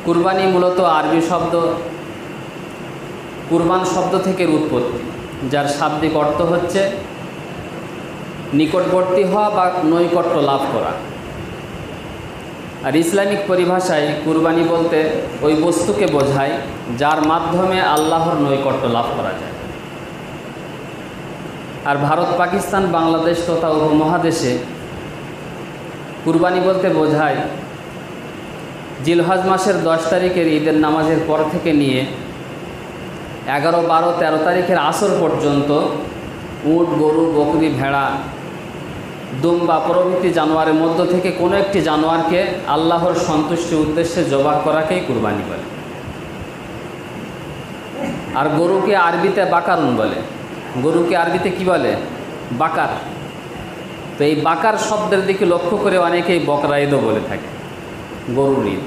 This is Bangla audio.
কুরবানি মূলত আরবি শব্দ কুরবান শব্দ থেকে উৎপত্তি, যার শাব্দিক অর্থ হচ্ছে নিকটবর্তী হওয়া বা নৈকট্য লাভ করা। আর ইসলামিক পরিভাষায় কুরবানি বলতে ওই বস্তুকে বোঝায় যার মাধ্যমে আল্লাহর নৈকট্য লাভ করা যায়। আর ভারত, পাকিস্তান, বাংলাদেশ তথা উপমহাদেশে কুরবানি বলতে বোঝায় জিলহজ মাসের 10 তারিখের ঈদের নামাজের পর থেকে নিয়ে 11, 12, 13 তারিখের আসর পর্যন্ত উট, গরু, বকরি, ভেড়া, দুম্বা প্রভৃতি জানোয়ারের মধ্য থেকে কোনো একটি জানোয়ারকে আল্লাহর সন্তুষ্টির উদ্দেশ্যে জবাহ করাকেই কুরবানি বলে। আর গরুকে আরবিতে বাকারুন বলে। গরুকে আরবিতে কি বলে? বাকার। তো এই বাকার শব্দের দিকে লক্ষ্য করে অনেকেই বকরা ঈদও বলে থাকে, গরুর ঈদ।